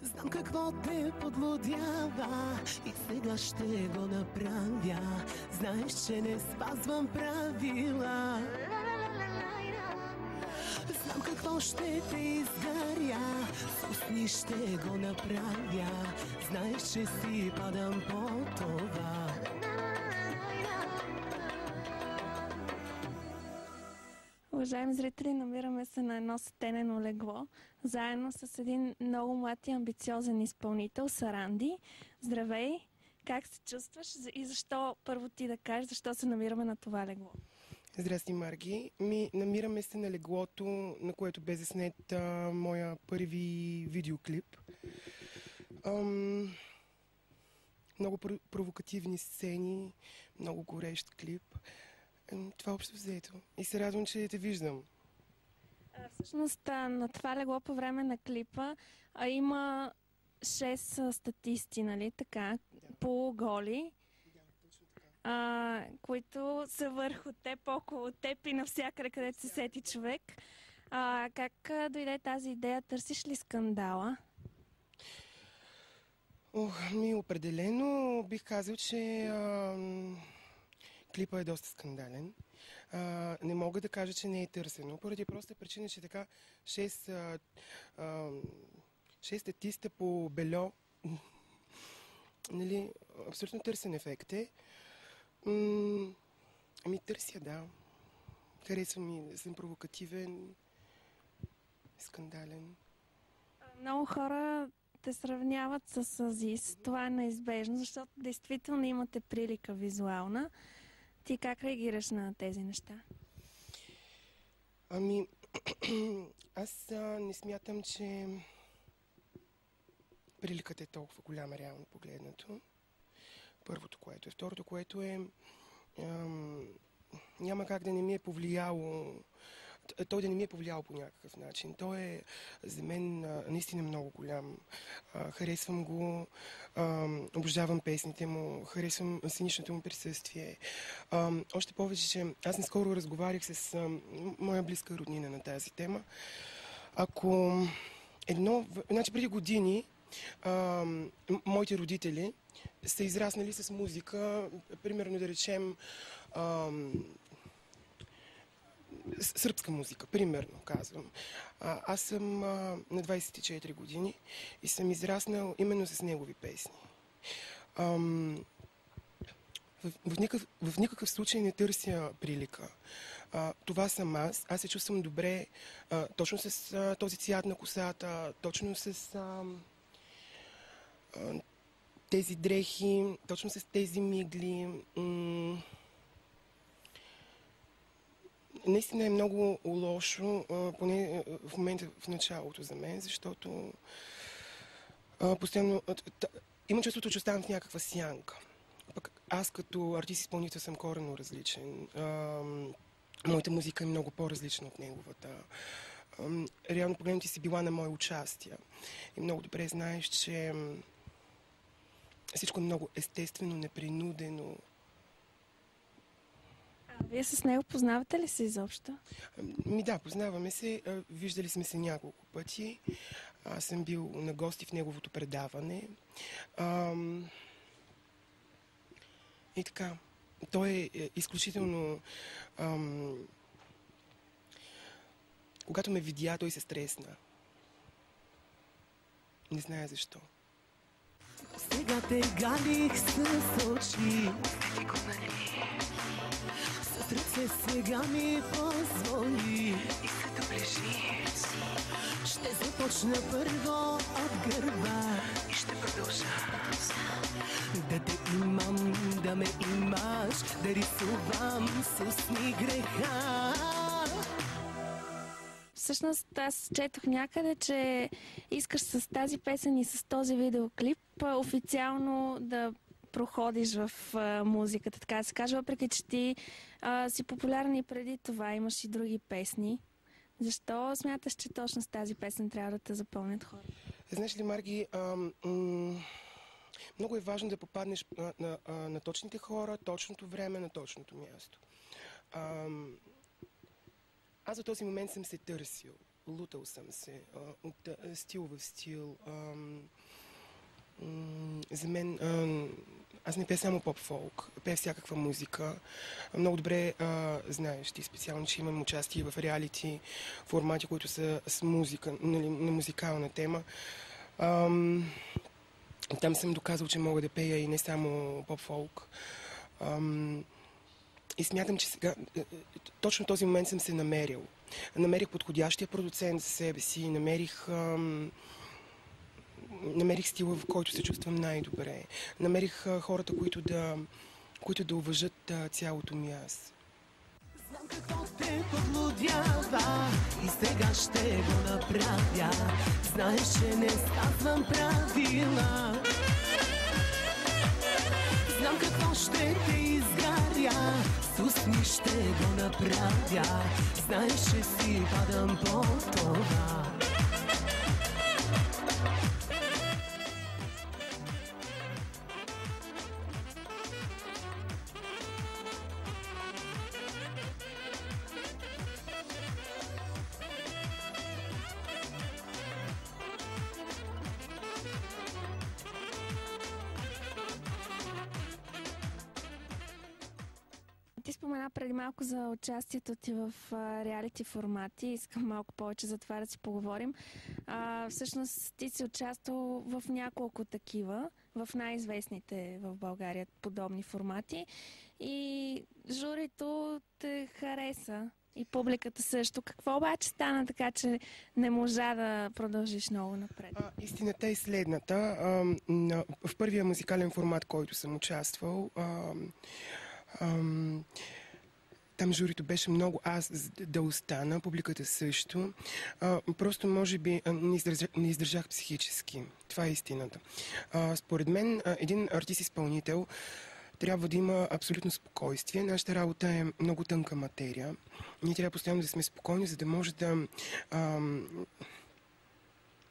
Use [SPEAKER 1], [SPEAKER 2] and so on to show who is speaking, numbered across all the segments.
[SPEAKER 1] Знам какво те подлудява и сега ще го направя. Знаеш, че не спазвам правила. Знам какво ще те изгаря, с устни ще го направя. Знаеш, че си падам по това.
[SPEAKER 2] Уважаеми зрители, намираме се на едно сатенено легло, заедно с един много млад и амбициозен изпълнител, Саранди. Здравей! Как се чувстваш и защо, първо ти да кажеш, защо се намираме на това легло?
[SPEAKER 3] Здрасти, Марги. Намираме се на леглото, на което бе заснет моя първи видеоклип. Много провокативни сцени, много горещ клип. Това общо взето. И се радвам, че те виждам.
[SPEAKER 2] Всъщност на това легло по време на клипа има 6 статисти, нали така, полуголи, които са върху теб, около теб и навсякъде, където се сети човек. Как дойде тази идея? Търсиш ли скандала?
[SPEAKER 3] Определено бих казал, че клипът е доста скандален. Не мога да кажа, че не е търсено, поради проста причина, че така 6 статиста по бельо, нали, абсолютно търсен ефект е. Търся, да. Харесва ми, съм провокативен, скандален.
[SPEAKER 2] Много хора те сравняват с Азис. Това е неизбежно, защото действително имате прилика визуална. Ти как реагираш на тези неща?
[SPEAKER 3] Аз не смятам, че приликата е толкова голяма, реално погледнато. Първото, което е. Второто, което е, няма как да не ми е повлияло, той да не ми е повлияло по някакъв начин. Той е за мен наистина много голям. Харесвам го, обожавам песните му, харесвам сценичното му присъствие. Още повече, че аз наскоро разговарях с моя близка роднина на тази тема. Значи преди години моите родители са израснали с музика, примерно да речем сръбска музика, примерно казвам. Аз съм на 24 години и съм израснал именно с негови песни. В никакъв случай не търся прилика. Това съм аз. Аз се чувствам добре точно с този цвят на косата, точно с тези дрехи, точно с тези мигли. Наистина е много лошо, поне в момента в началото за мен, защото постоянно имам чувството, че оставам в някаква сянка. Пък аз като артист-изпълнител съм коренно различен. Моята музика е много по-различна от неговата. Реално погледнато си била на мое участие. И много добре знаеш, че всичко е много естествено, непринудено.
[SPEAKER 2] Вие с него познавате ли се изобщо?
[SPEAKER 3] Да, познаваме се. Виждали сме се няколко пъти. Аз съм бил на гости в неговото предаване. И така. Той е изключително... Когато ме видя, той се стресна. Не зная защо.
[SPEAKER 1] Сега те галих с очи. С ръце сега ми позволи и се доближи. Ще започна първо от гърба и ще продължа да те имам, да ме имаш, да рисувам с устни греха.
[SPEAKER 2] Всъщност аз четох някъде, че искаш с тази песен и с този видеоклип официално да проходиш в музиката, така да се каже, въпреки че ти си популярен и преди това, имаш и други песни. Защо смяташ, че точно с тази песен трябва да те запълнят хора?
[SPEAKER 3] Знаеш ли, Марги, много е важно да попаднеш на точните хора, точното време, на точното място. Аз в този момент съм се търсил. лутал съм се от стил в стил. За мен, аз не пея само поп-фолк, пея всякаква музика. Много добре знаеш ти специално, че имам участие в реалити формати, които са с музика, нали, на музикална тема. Там съм доказал, че мога да пея и не само поп-фолк. И смятам, че сега, точно този момент съм се намерил. Намерих подходящия продуцент за себе си, намерих стила, в който се чувствам най-добре. Намерих хората, които да уважат цялото ми аз.
[SPEAKER 1] Знам какво те подлудява и сега ще го направя. Знаеш, че не спазвам правила. Знам какво ще те изгаря, с усмих ще го направя. Знаеш, че си падам по това.
[SPEAKER 2] Ти спомена преди малко за участието ти в реалити формати. Искам малко повече за това да си поговорим. Всъщност ти си участвал в няколко такива, в най-известните в България подобни формати. И журито те хареса. И публиката също. Какво обаче стана така, че не можа да продължиш много напред?
[SPEAKER 3] Истината е следната. В първия музикален формат, който съм участвал, там журито беше много аз да остана, публиката също. Просто може би не издържах психически. Това е истината. Според мен един артист-изпълнител трябва да има абсолютно спокойствие. Нашата работа е много тънка материя. Ние трябва постоянно да сме спокойни, за да може да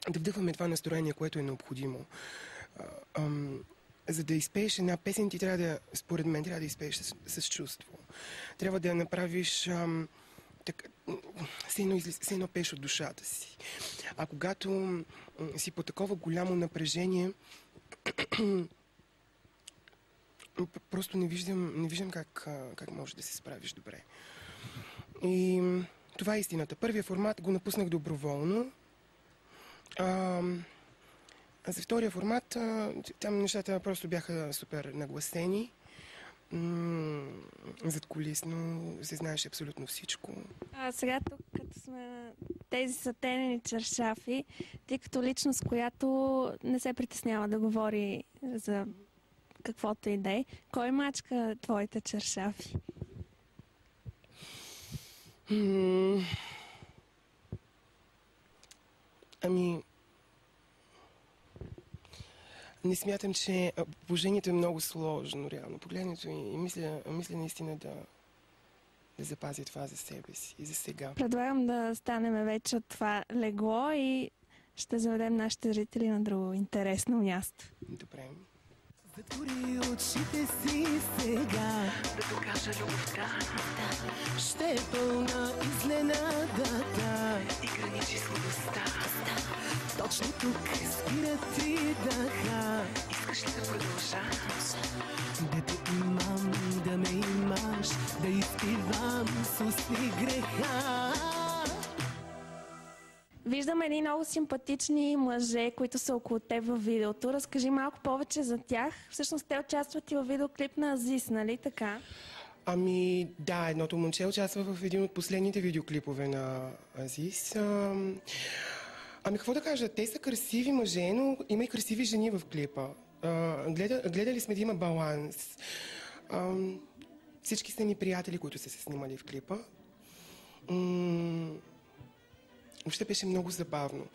[SPEAKER 3] вдъхваме това настроение, което е необходимо. За да изпееш една песен, ти трябва да, според мен, трябва да изпееш с чувство. Трябва да я направиш все едно пееш от душата си. А когато си по такова голямо напрежение, просто не виждам как можеш да се справиш добре. И това е истината. Първия формат го напуснах доброволно. За втория формат, там нещата просто бяха супер нагласени. Задкулисно се знаеше абсолютно всичко.
[SPEAKER 2] Сега тук, като сме тези сатенени чаршафи, ти като личност, която не се притеснява да говори за каквото и да е, кой мачка твоите чаршафи?
[SPEAKER 3] Не смятам, че положението е много сложно, реално. Погледнато и мисля наистина да запазя това за себе си и за сега.
[SPEAKER 2] Предлагам да станем вече от това легло и ще заведем нашите зрители на друго интересно място.
[SPEAKER 3] Добре.
[SPEAKER 1] Затвори очите си сега, да докажа любовта. Ще е пълна изненадата и граничи сладостта. Точно тук спира ти дъха. Искаш ли да продължа? Да те имам, да ме имаш, да изпивам с усни греха.
[SPEAKER 2] Виждам едни много симпатични мъже, които са около теб във видеото. Разкажи малко повече за тях. Всъщност те участват и във видеоклип на Азис, нали така?
[SPEAKER 3] Да, едното момче участва в един от последните видеоклипове на Азис. Какво да кажа, те са красиви мъже, но има и красиви жени в клипа. Гледали сме да има баланс. Всички са ми приятели, които са се снимали в клипа. Въобще беше много забавно.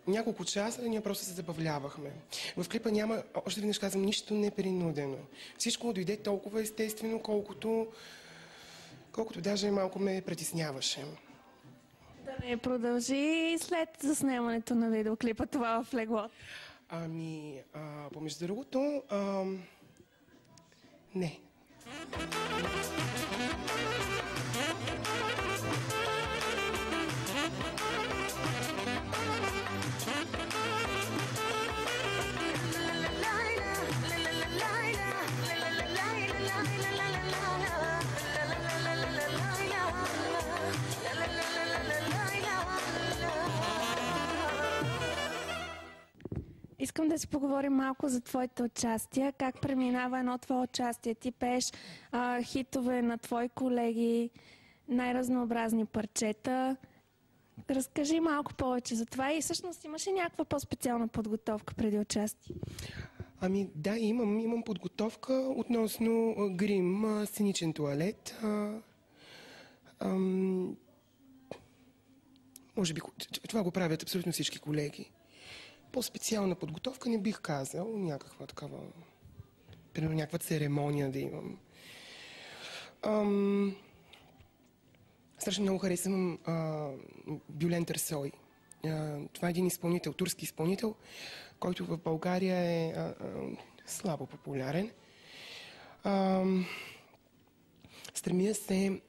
[SPEAKER 3] Няколко часа ние просто се забавлявахме. В клипа няма, още веднъж казвам, нищо непринудено. Всичко дойде толкова естествено, колкото даже малко ме притесняваше.
[SPEAKER 2] Да не продължи след заснемането на видеоклипа това в легло?
[SPEAKER 3] Помежду другото, не.
[SPEAKER 2] Искам да си поговорим малко за твоите участия. Как преминава едно твое участие? Ти пееш хитове на твои колеги, най-разнообразни парчета. Разкажи малко повече за това и всъщност имаш ли някаква по-специална подготовка преди участие?
[SPEAKER 3] Ами да, имам подготовка относно грим, сценичен туалет. Може би това го правят абсолютно всички колеги. По-специална подготовка не бих казал, някаква такава, примерно някаква церемония да имам. Страшно много харесвам Бюлен Търсой. Това е един изпълнител, турски изпълнител, който в България е слабо популярен. Стремя се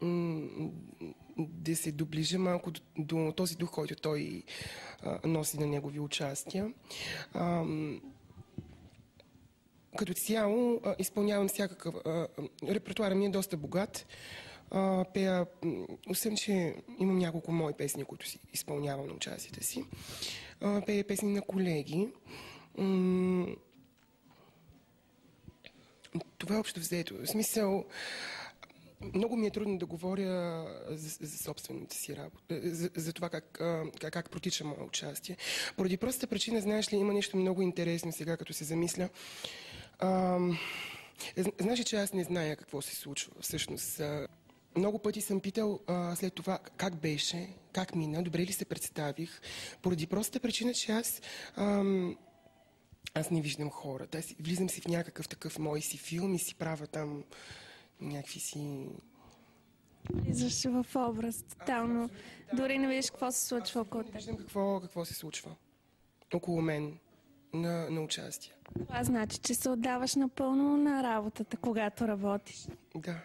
[SPEAKER 3] да се доближа малко до този дух, който той носи на негови участия. Като цяло изпълнявам всякакъв... репертуара ми е доста богат. Пея, освен че имам няколко мои песни, които си изпълнявам на участията си. Пея песни на колеги. Това е общо взето. В смисъл, много ми е трудно да говоря за собствената си работа, за това как протича мое участие. Поради простата причина, знаеш ли, има нещо много интересно сега, като се замисля. Знаеш ли, че аз не зная какво се случва всъщност. Много пъти съм питал след това как беше, как мина, добре ли се представих, поради простата причина, че аз не виждам хората. Аз влизам си в някакъв такъв мой си филм и си правя там някакви си...
[SPEAKER 2] Влизаш в образ, тотално. Дори не виждаш какво се случва около теб.
[SPEAKER 3] Не виждам какво се случва около мен на участие.
[SPEAKER 2] Това значи, че се отдаваш напълно на работата, когато работиш.
[SPEAKER 3] Да.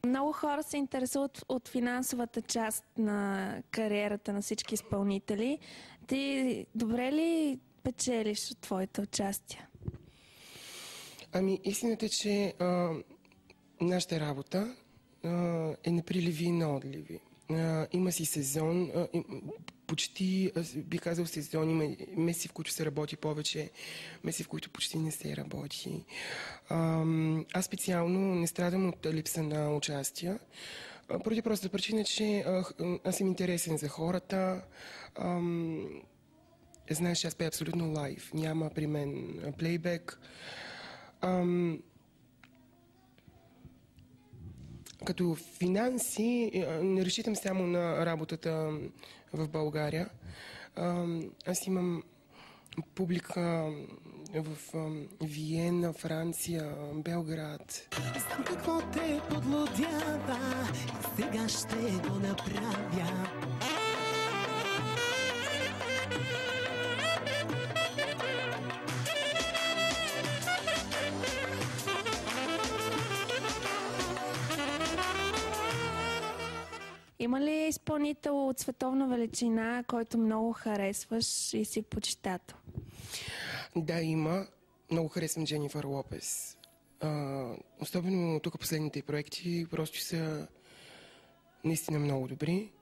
[SPEAKER 2] Много хора се интересуват от финансовата част на кариерата на всички изпълнители. Ти добре ли печелиш от твоите участия? Ами,
[SPEAKER 3] истината е, че нашата работа е на приливи и на отливи. Има си сезон, почти, би казал сезон, има месеци, в които се работи повече, месеци, в които почти не се работи. Аз специално не страдам от липса на участия, поради простата причина, че аз съм интересен за хората. Знаеш, аз пея абсолютно лайв, няма при мен плейбек. Като финанси не разчитам само на работата в България. Аз имам публика в Виена, Франция, Белград.
[SPEAKER 1] Знам какво те подлудява и сега ще го направя.
[SPEAKER 2] Има ли изпълнител от световна величина, който много харесваш и си почитател?
[SPEAKER 3] Да, има. Много харесвам Дженифър Лопес. Особено тук последните проекти просто са наистина много добри.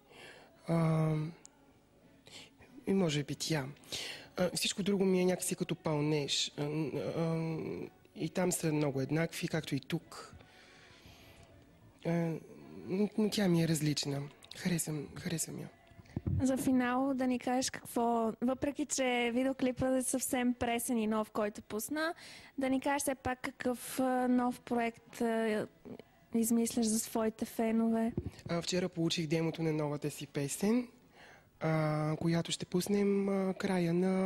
[SPEAKER 3] И може би тя. Всичко друго ми е някакси като пълнеж. И там са много еднакви, както и тук. Но тя ми е различна. Харесвам я.
[SPEAKER 2] За финал да ни кажеш какво, въпреки че видеоклипът е съвсем пресен и нов, който пусна, да ни кажеш все пак какъв нов проект измисляш за своите фенове.
[SPEAKER 3] Вчера получих демото на новата си песен, която ще пуснем края на